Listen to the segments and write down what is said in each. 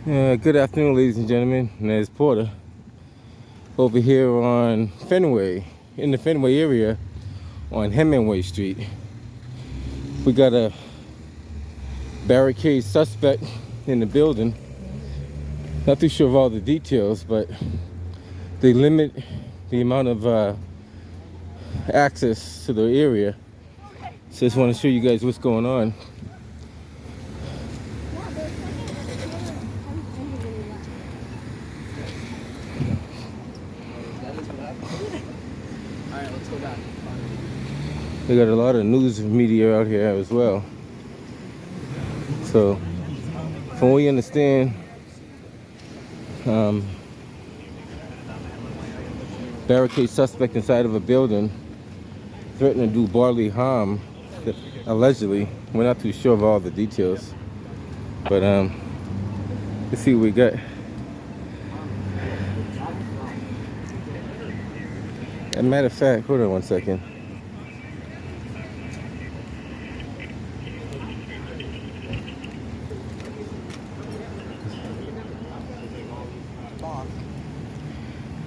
Good afternoon, ladies and gentlemen. There's Porter over here on Fenway, in the Fenway area on Hemenway Street. We got a barricade suspect in the building. Not too sure of all the details, but they limit the amount of access to the area. So just want to show you guys what's going on. Alright, let's go back. They got a lot of news media out here as well. So, from what we understand, barricade suspect inside of a building, threatening to do bodily harm, allegedly. We're not too sure of all the details, but let's see what we got. As a matter of fact, hold on one second.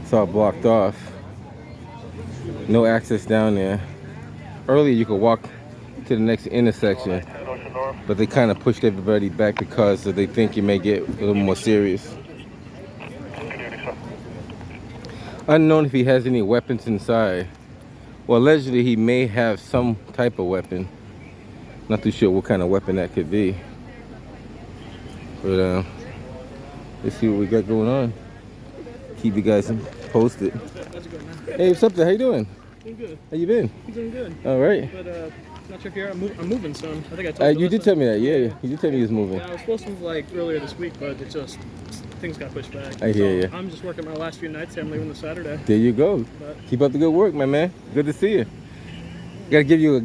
It's all blocked off. No access down there. Earlier you could walk to the next intersection, but they kind of pushed everybody back because they think you may get a little more serious. Unknown if he has any weapons inside. Well, allegedly he may have some type of weapon. Not too sure what kind of weapon that could be. But let's see what we got going on. Keep you guys posted. Hey, what's up there? How you doing? Doing good. How you been? I'm doing good. All right. But not sure if you're. I'm moving soon. I think I told you. You did tell me that. Yeah, you did tell me he was moving. Yeah, I was supposed to move like earlier this week, but it just things got pushed back. I hear you. I'm just working my last few nights here. I'm leaving this Saturday. There you go. But Keep up the good work, my man. Good to see you. Gotta give you a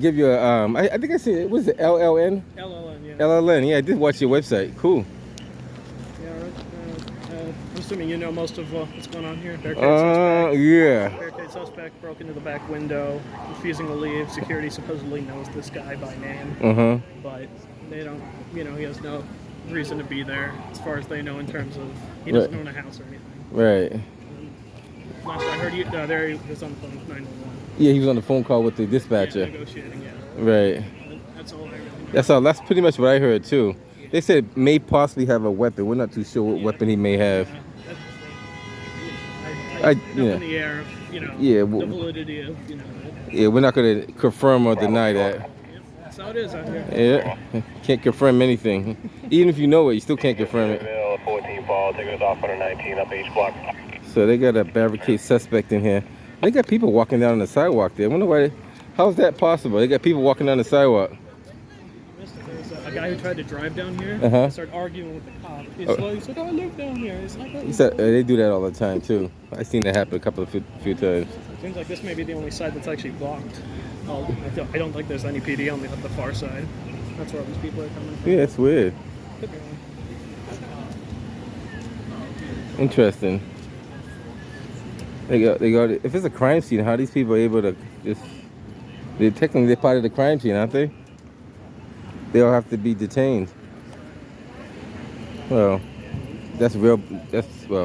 I think I see it. Was it LLN? LLN, yeah. LLN. Yeah, I did watch your website. Cool. Yeah, right. I'm assuming you know most of what's going on here. Barricade suspect. Yeah. Barricade suspect broke into the back window, refusing to leave. Security supposedly knows this guy by name, but they don't. You know, he has no reason to be there, as far as they know, in terms of he doesn't own a house or anything. Right. Last I heard, there he was on the phone with 911. Yeah, he was on the phone call with the dispatcher. Yeah, negotiating, yeah. Right. That's all I really know. That's all. That's pretty much what I heard too. They said may possibly have a weapon. We're not too sure what weapon he may have. I up in the air of, the validity of, Yeah, we're not going to confirm or deny that. That's how it is out here. Yeah, can't confirm anything. Even if you know it, you still can't confirm it. 14 ball, taking us off 119 up H block. So they got a barricade suspect in here. They got people walking down the sidewalk there. I wonder why. How's that possible? They got people walking down the sidewalk. There's a guy who tried to drive down here. Started arguing with the cop. He's like, I live down here. It's like, He said they do that all the time too. I've seen that happen a few times. It seems like this may be the only side that's actually blocked. I don't think there's any PD on the far side. That's where all these people are coming from. Yeah, it's weird. Could be wrong. Interesting. They got. If it's a crime scene, how are these people able to just? They're part of the crime scene, aren't they? They all have to be detained. Well, well,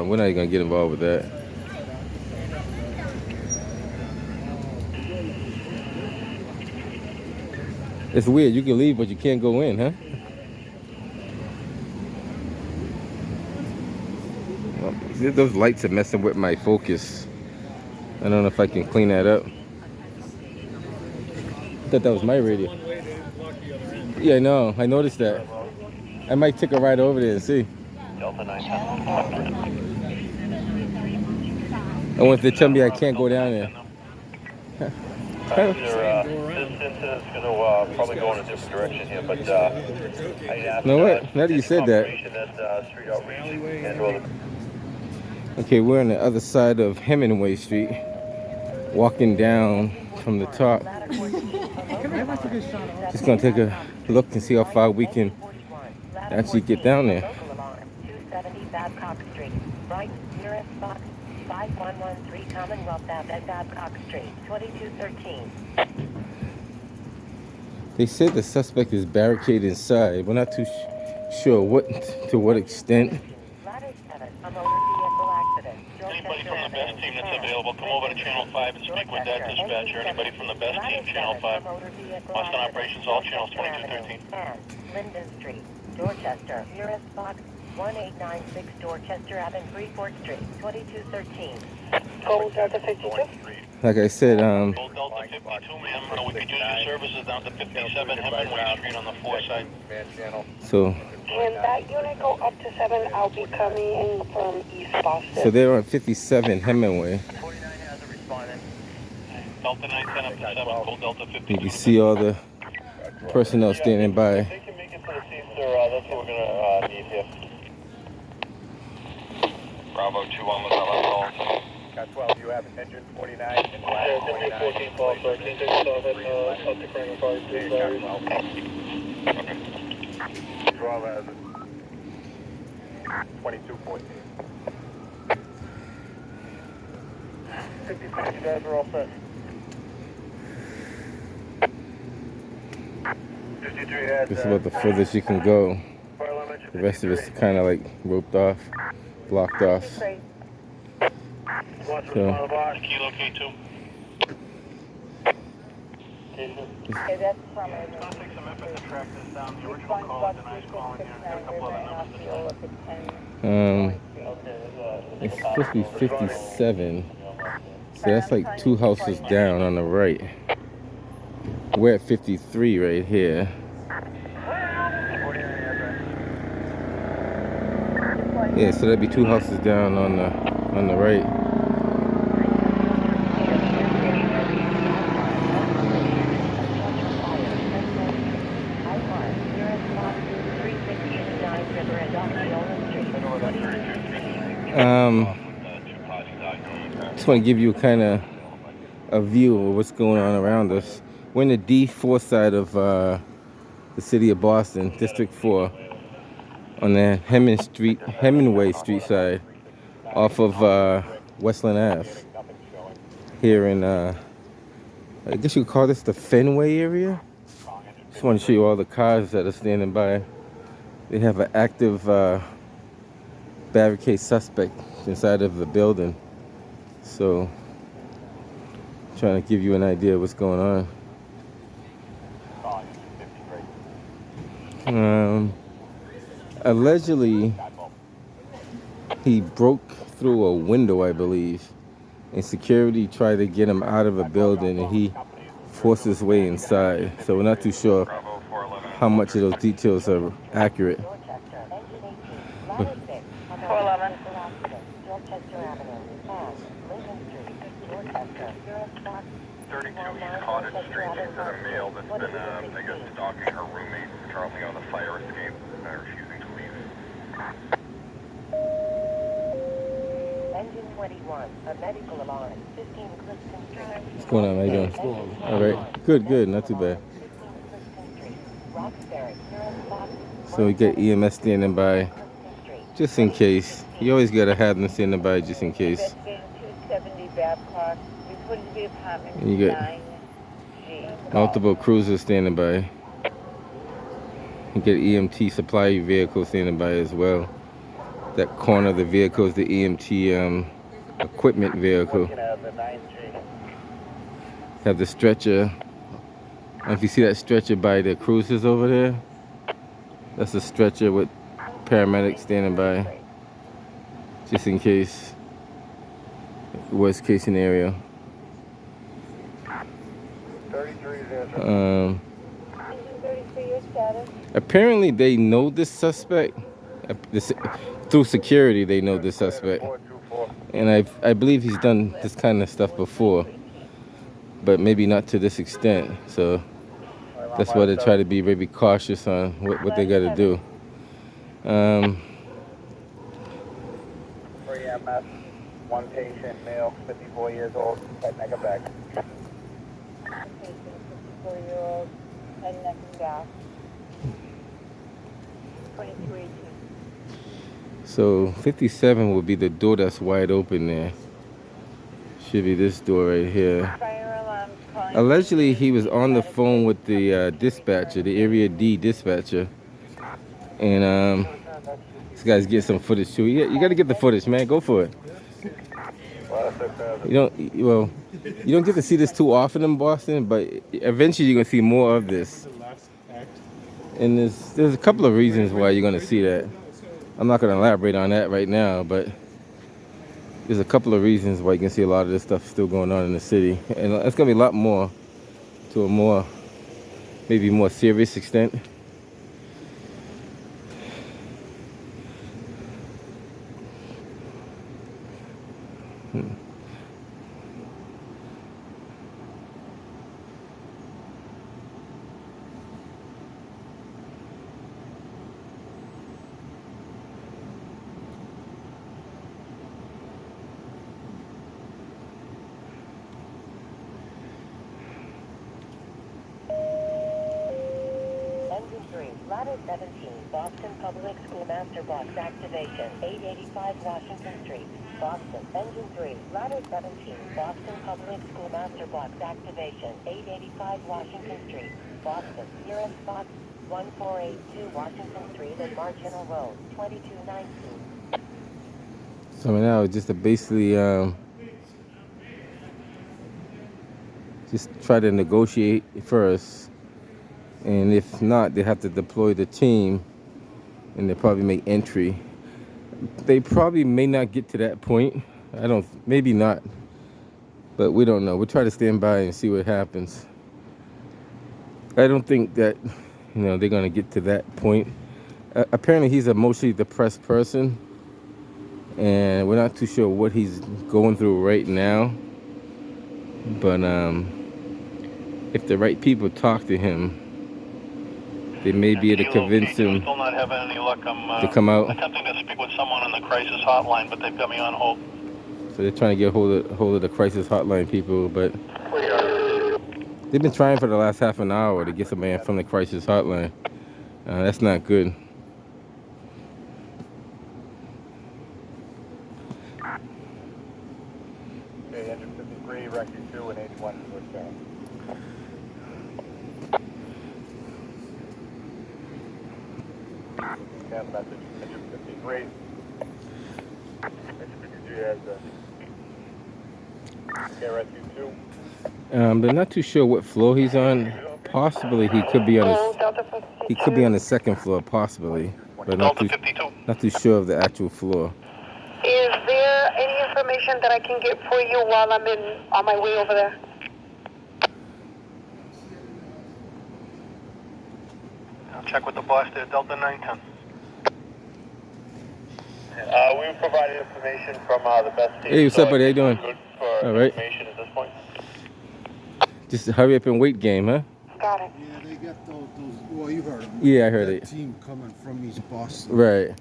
we're not even gonna get involved with that. It's weird. You can leave, but you can't go in, huh? Well, those lights are messing with my focus. I don't know if I can clean that up. I thought that was my radio. Yeah, no, I noticed that. I might take a ride over there and see. Delta 9. I want to tell me I can't go down there. This incident's going to probably go in a different direction here, but I'd ask know what? Now that you said that. Street outreach. Okay, we're on the other side of Hemenway Street, walking down from the top. Just gonna take a look and see how far we can actually get down there. 270 Babcock Street, right nearest box 5113 Commonwealth Ave, Babcock Street, 2213. They said the suspect is barricaded inside. We're not too sure to what extent. team that's available, come over to Channel 5 and speak with that dispatcher. Anybody from the best team, Channel 5. Lost on operations, all channels 2213. And Linden Street, Dorchester, nearest box 1896 Dorchester Avenue, 3 Street, 2213. Gold Delta 52. Like I said, Gold Delta 52, ma'am. We could use your services down to 57 Hemenway Street on the 4 side. so Can that unit go up to 7? I'll be coming in from East Boston. they're on 57 Hemenway. 49 has a respondent. Delta 910 up to 7, Gold Delta 52. You can see all the personnel standing by. They can make it to the seats, sir. That's what we're going to need here. Bravo 2-1 was on call. Got 12, you have engine 49 and line 49. 14 call, sir. Can you take us off at up to Kramer Park, please? Okay. 12 has 22.8. 56, you guys are all set. 53 had, This is about the furthest you can go. The rest of it's kind of like roped off, blocked off. So Kilo K2. Okay, that's from it. It's going to take some effort to track this down. The original call is a nice call in here. Got a couple other numbers as well. it's supposed to be 57. So that's like 2 houses down on the right. We're at 53 right here. Yeah, so that'd be 2 houses down on the right. Just want to give you kind of a view of what's going on around us. We're in the D4 side of the city of Boston, District 4, on the Hemenway Street side, off of Westland Ave. Here in, I guess you could call this the Fenway area. Just want to show you all the cars that are standing by. They have an active barricade suspect inside of the building. So, trying to give you an idea of what's going on. Allegedly, he broke through a window, I believe, and security tried to get him out of a building, and he forced his way inside. So we're not too sure how much of those details are accurate. 411. Dorchester Avenue, and Linden Street, Dorchester, nearest box 32 East Cottage Street. She's a male that's been, I guess, stalking her roommate currently on the fire escape and refusing to leave. Engine 21, a medical alarm, 15 Clifton Street. What's going on? How you doing? All right. Good. Not too bad. 15 Clifton Street, Roxbury, nearest box So we got EMS standing by, Clifton Street. just in case. You always gotta have them standing by just in case. Investigating 270 Babcock, reported to be apartment You get 9G. multiple cruisers standing by. You get EMT supply vehicle standing by as well. That corner of the vehicle is the EMT equipment vehicle. Looking at the 9G. Have the stretcher. And if you see that stretcher by the cruisers over there, that's a stretcher with paramedics standing by, just in case, worst case scenario. 33 is 33, your status? Apparently they know this suspect. Through security they know this suspect. 424. And I believe he's done this kind of stuff before, but maybe not to this extent. So that's why they try to be very cautious on what they got to do. 3 MS, 1 patient, male, 54 years old, head, neck, and back. 54-year-old, head, neck, and back. 2218. So 57 will be the door that's wide open there. Should be this door right here. Fire alarm calling. Allegedly, he was on the phone with the dispatcher, the Area D dispatcher. And this guy's getting some footage too. You got to get the footage, man. Go for it. Well, you don't get to see this too often in Boston, but eventually you're gonna see more of this. And there's a couple of reasons why you're gonna see that. I'm not gonna elaborate on that right now, but there's a couple of reasons why you can see a lot of this stuff still going on in the city, and it's gonna be a lot more to a maybe more serious extent. Engine 3, ladder 17, Boston Public School Master Box activation, 885 Washington Street, Boston. Engine 3, ladder 17, Boston Public School Master Box activation, 885 Washington Street, Boston. Nearest box, 1482 Washington Street and Marginal Road, 2219. So now just to basically just try to negotiate first, and if not, they have to deploy the team, and they probably make entry. They probably may not get to that point. Maybe not, but we don't know. We'll try to stand by and see what happens. I don't think that they're gonna get to that point. Apparently, he's a emotionally depressed person, and we're not too sure what he's going through right now. But if the right people talk to him, they may be able to convince him Still not having any luck. I'm to come out. attempting to speak with someone on the crisis hotline, but they've got me on hold. So they're trying to get hold of the crisis hotline people, but they've been trying for the last half an hour to get somebody from the crisis hotline. That's not good. Okay, engine 53, rescue 2 and 81 switch down. Scan message, engine 53. Engine 53 has okay, rescue 2. They're not too sure what floor he's on. Possibly he could be on the second floor, possibly, but not too sure of the actual floor. Is there any information that I can get for you while I'm on my way over there? I'll check with the boss there, Delta 910. We've provided information from the best team. Hey, what's up, buddy? How you doing? Good for All right. information at this point. Just hurry up and wait game, huh? Got it. Yeah, they got those well, you heard them. Yeah, I heard that it. Team coming from East Boston. Right.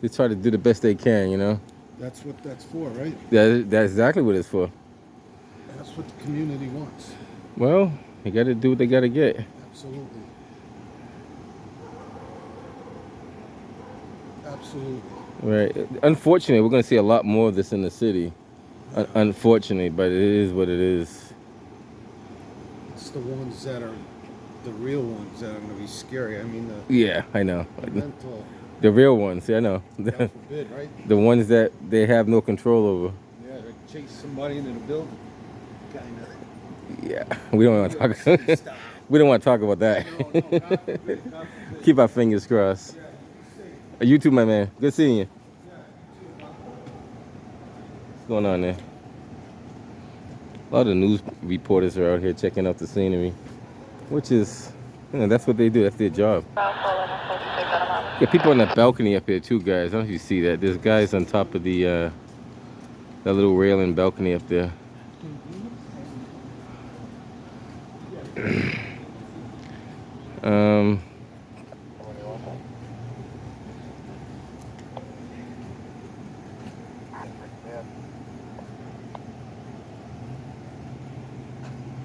They try to do the best they can, That's what that's for, right? That's exactly what it's for. That's what the community wants. Well, they got to do what they got to get. Absolutely. Absolutely. Right. Unfortunately, we're going to see a lot more of this in the city. Unfortunately, but it is what it is. It's the ones that are the real ones that are going to be scary. I mean, Yeah, I know. the mental, The real ones, I know. God forbid, right? The ones that they have no control over. Yeah, they chase somebody into the building. Kind of. Yeah, we don't want to talk. We don't want to talk about that. God forbid, God forbid. Keep our fingers crossed. You too, my man. Good seeing you. What's going on there? A lot of news reporters are out here checking out the scenery, which is, that's what they do. That's their job. Yeah, people on that balcony up here too, guys. I don't know if you see that. There's guys on top of the that little railing balcony up there.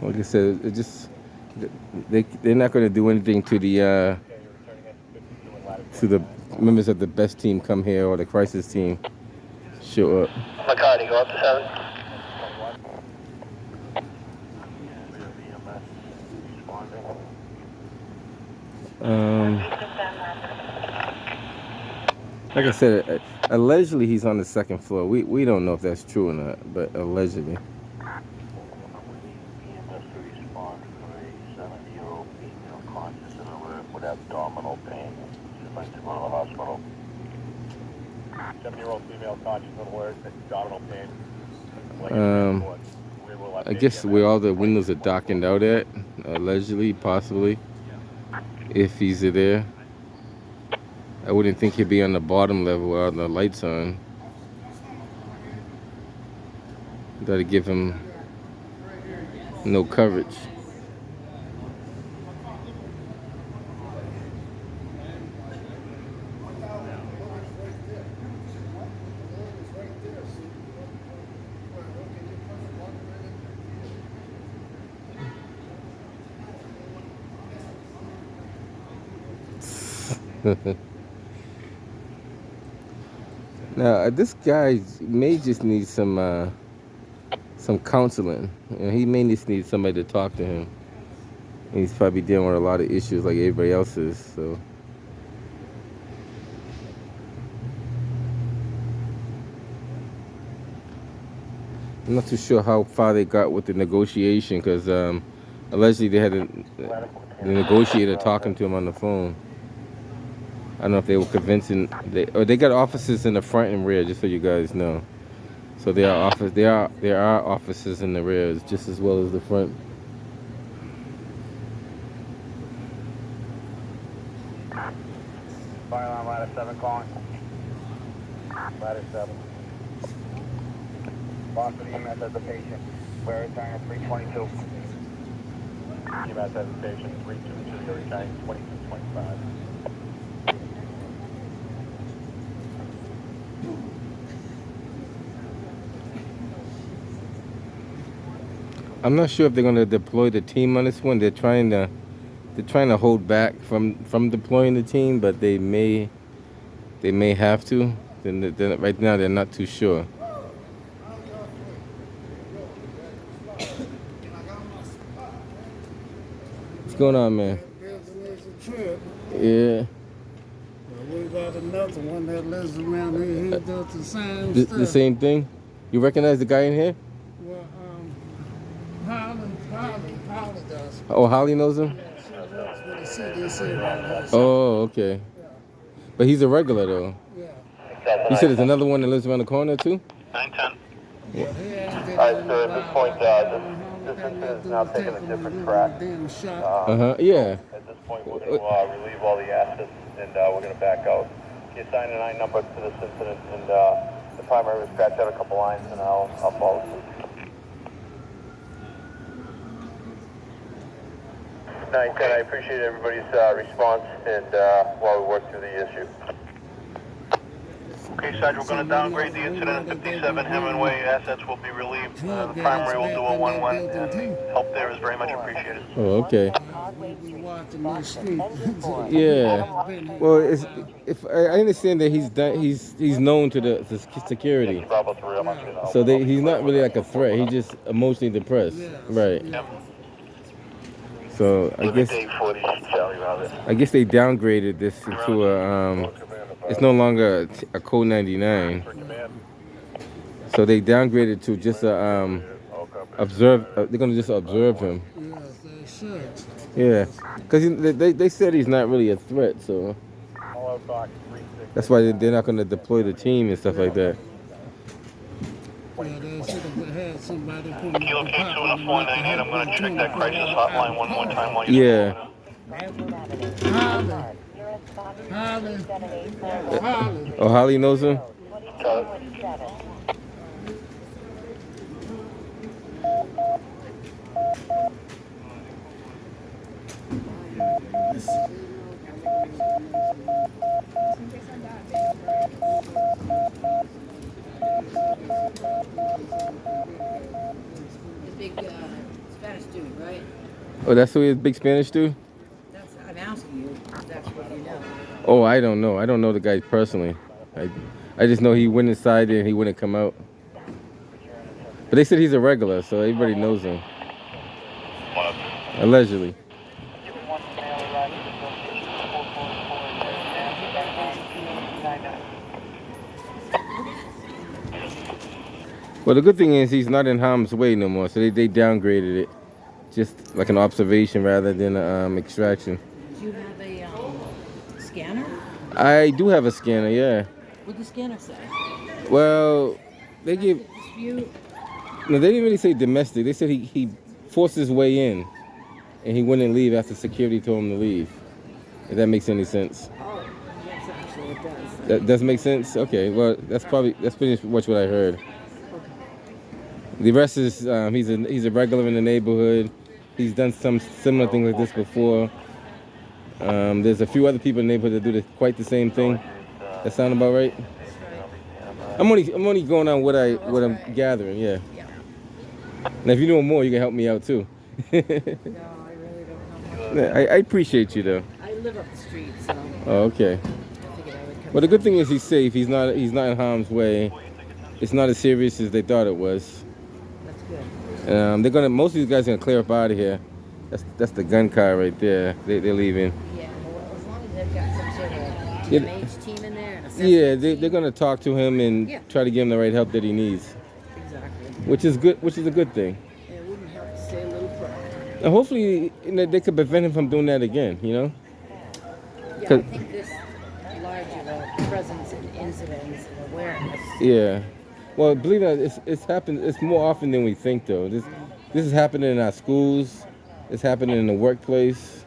Like I said, it just they're not going to do anything to the members of the best team come here or the crisis team show up. McCarty, go up to 7. Like I said, allegedly he's on the second floor. We don't know if that's true or not, but allegedly. EMS to respond for a 7-year-old female conscious and alert with abdominal pain. She'd like to go to the hospital. 7-year-old female conscious and alert, abdominal pain. I guess where all the windows are darkened out at, allegedly, possibly, if he's there. I wouldn't think he'd be on the bottom level where the lights on. Gotta give him no coverage. Now, this guy may just need some counseling. You know, he may just need somebody to talk to him. And he's probably dealing with a lot of issues like everybody else is. So, I'm not too sure how far they got with the negotiation because allegedly they had the negotiator talking to him on the phone. I don't know if they were convincing. They got offices in the front and rear, just so you guys know. So there are offices in the rear just as well as the front. Fire alarm ladder 7 calling. Ladder 7. Boston EMS has a patient. Where is turning 322? EMS has a patient 322. You're returning 2225. I'm not sure if they're going to deploy the team on this one. They're trying to hold back from deploying the team, but they may have to. Right now they're not too sure. What's going on, man? Yeah. We got another one that lives around here. He does the same stuff. The same thing? You recognize the guy in here? Well, Holly does. Oh, Holly knows him? Yeah, she works with the CDC right now. Oh, okay. Yeah. But he's a regular though. Yeah. You said there's another one that lives around the corner too? 910. Yeah. He ain't getting Alright, in sir, the at this line point, like that. this All incident is they now do taking a take different them and track. give them a damn shot. Yeah. At this point, we're going to relieve all the assets, and we're going to back out. You assign an I number to this incident, and the primary will scratch out a couple lines, and I'll follow suit. 910, I appreciate everybody's response, and while we work through the issue. Okay, Sarge, we're going to downgrade the incident at 57 Hemenway. Assets will be relieved. The primary will do a 1-1, and help there is very much appreciated. Oh, okay. We watching this street. Yeah. Well, I understand that he's known to the security, Bravo 3, I'm on you now. so he's not really like a threat. He's just emotionally depressed, right? So I guess Day 40, Charlie Robert. they downgraded this into a it's no longer a code 99. So they downgraded to just a observe. They're gonna just observe him. Yes, they should. Yeah, because they said he's not really a threat, so that's why they're not gonna deploy the team and stuff like that. Yeah, they should have had somebody put him Kilo on the K2 top and a 498, I'm going to check that crisis hotline one more time while Yeah. Holly. Oh, Holly knows him. Big Spanish dude, right? Oh, that's who he is, big Spanish dude? I'm asking you if that's what you know. Oh, I don't know. I don't know the guy personally. I just know he went inside there and he wouldn't come out. But they said he's a regular, so everybody knows him. Allegedly. Well, the good thing is he's not in harm's way no more, so they downgraded it, just like an observation rather than extraction. Do you have a scanner? I do have a scanner, yeah. What'd the scanner say? Well, they give. Dispute? No, they didn't really say domestic. They said he forced his way in, and he wouldn't leave after security told him to leave. If that makes any sense. Oh, yes, actually it does. That does make sense. Okay, well that's pretty much what I heard. The rest is he's a regular in the neighborhood. He's done some similar thing like this before. There's a few other people in the neighborhood that do quite the same thing. That sound about right? I'm only going on what I'm gathering, yeah. Now if you know more, you can help me out too. No, I really don't know much. I appreciate you though. I live up the street, so Oh, okay. I figured I would come. Well, the good thing is he's safe. He's not in harm's way. It's not as serious as they thought it was. That's good. Most of these guys are gonna clear up out of here. That's the gun car right there. They're leaving. Yeah, well, as long as they've got some sort of Yeah. MH team in there. And Yeah, they're gonna talk to him and try to give him the right help that he needs. Exactly. Which is good. Which is a good thing. It wouldn't help to stay a little proud. And hopefully, they could prevent him from doing that again. You know. Yeah, I think this large of a presence and incidents and awareness. Yeah. Well, believe it or not, it's happened. It's more often than we think, though. This is happening in our schools. It's happening in the workplace.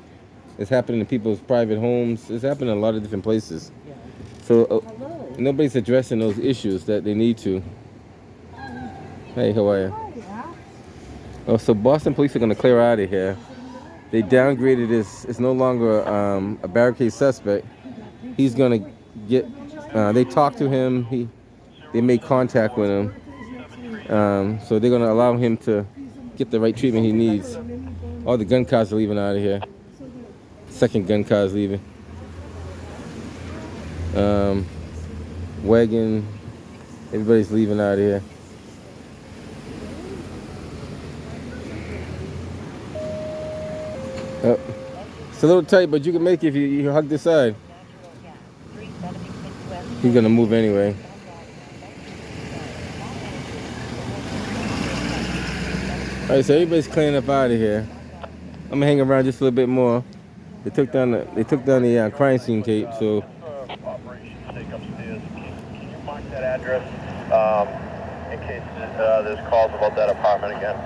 It's happening in people's private homes. It's happening in a lot of different places. Yeah. So nobody's addressing those issues that they need to. Hey, how are you? Oh, so Boston police are going to clear out of here. They downgraded this. It's no longer a barricade suspect. He's going to get. They talked to him. They made contact with him. So they're going to allow him to get the right treatment he needs. All the gun cars are leaving out of here. Second gun car's leaving. Wagon. Everybody's leaving out of here. It's a little tight, but you can make it if you hug this side. He's gonna move anyway. All right, so everybody's clearing up out of here. I'm gonna hang around just a little bit more. They took down the crime scene tape, so. Operations take upstairs. Can you mark that address in case there's calls about that apartment again?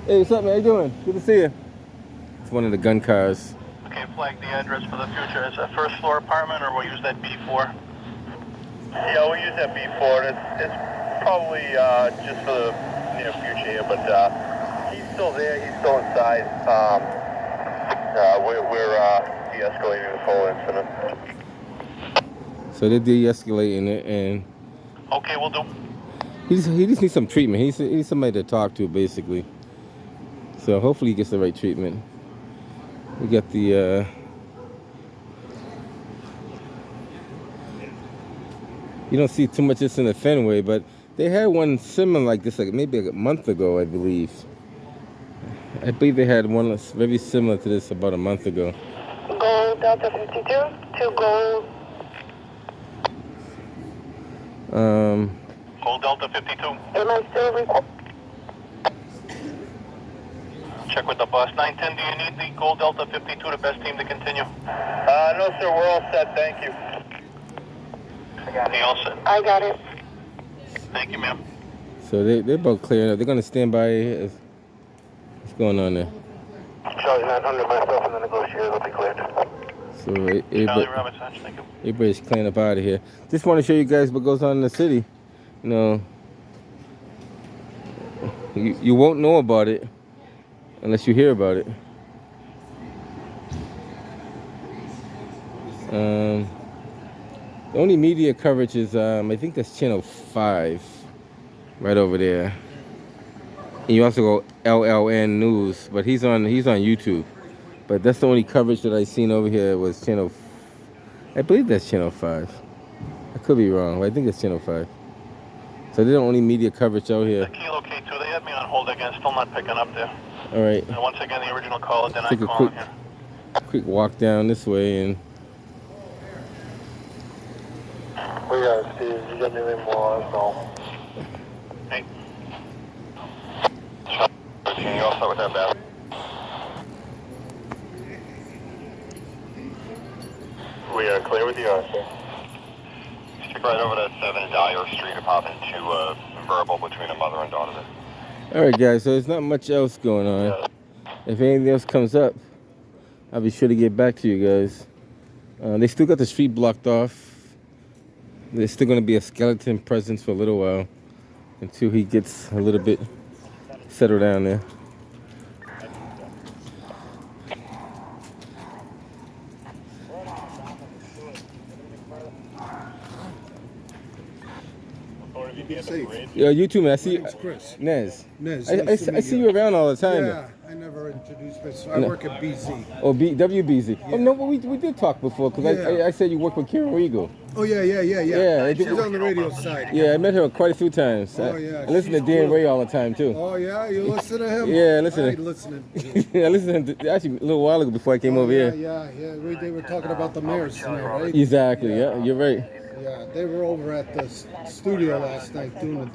Hey, what's up, man? How you doing? Good to see you. It's one of the gun cars. Okay, flag the address for the future. It's a first floor apartment, or we'll use that B4? Yeah, we'll use that B4. It's probably just for the near future here, but he's still there. He's still inside. We're de-escalating this whole incident. So they're de-escalating it, and Okay, we'll do. he just needs some treatment. He needs somebody to talk to, basically. So hopefully he gets the right treatment. We got the you don't see too much of this in the Fenway, but they had one similar like this, like maybe a month ago, I believe. I believe they had one very similar to this about a month ago. Go Delta 52 to go. Gold Delta 52. Am I still recording? Check with the bus. 910, do you need the Gold Delta 52, the best team to continue? No, sir. We're all set. Thank you. Hey, all set. I got it. Thank you, ma'am. So they're both clearing up. They're gonna stand by. What's going on there? Charlie 900, myself and the negotiators will be cleared. So Charlie Roberts, thank you. everybody's clearing up out of here. Just want to show you guys what goes on in the city. You know, you won't know about it unless you hear about it. The only media coverage is, I think that's channel 5, right over there. And you also go LLN News, but he's on YouTube. But that's the only coverage that I seen over here was channel. I believe that's channel 5. I could be wrong, but I think it's channel 5. So they're the only media coverage out here. The Kilo K2, they had me on hold again, still not picking up there. All right. And once again, the original caller did not Take a call here. quick walk down this way and. We got Steve. You got anything more? No. Hey. Can you all start with that battery? We are clear with you, sir. Stick right over to 7 Dyer Street and pop into verbal between a mother and daughter there. All right, guys. So there's not much else going on. If anything else comes up, I'll be sure to get back to you guys. They still got the street blocked off. There's still going to be a skeleton presence for a little while until he gets a little bit settled down there. Be safe. Yeah, you too, man. I see My name's Chris. Nez. Nez, I nice to meet see you around all the time. Yeah, I never introduced myself. I work at BZ. Oh, WBZ. Yeah. Oh, no, but we did talk before because Yeah. I said you work with Karen Regal. Oh, yeah. Yeah, She's on the radio side. Yeah, I met her quite a few times. Oh, yeah, I listen to she's Dan cool. Ray all the time, too. Oh, yeah? You listen to him? Yeah, listen. I ain't listening to him. I listened to, actually a little while ago before I came over here. Yeah. They were talking about the mayor's tonight, right? Exactly, yeah, you're right. Yeah, they were over at the studio last night doing the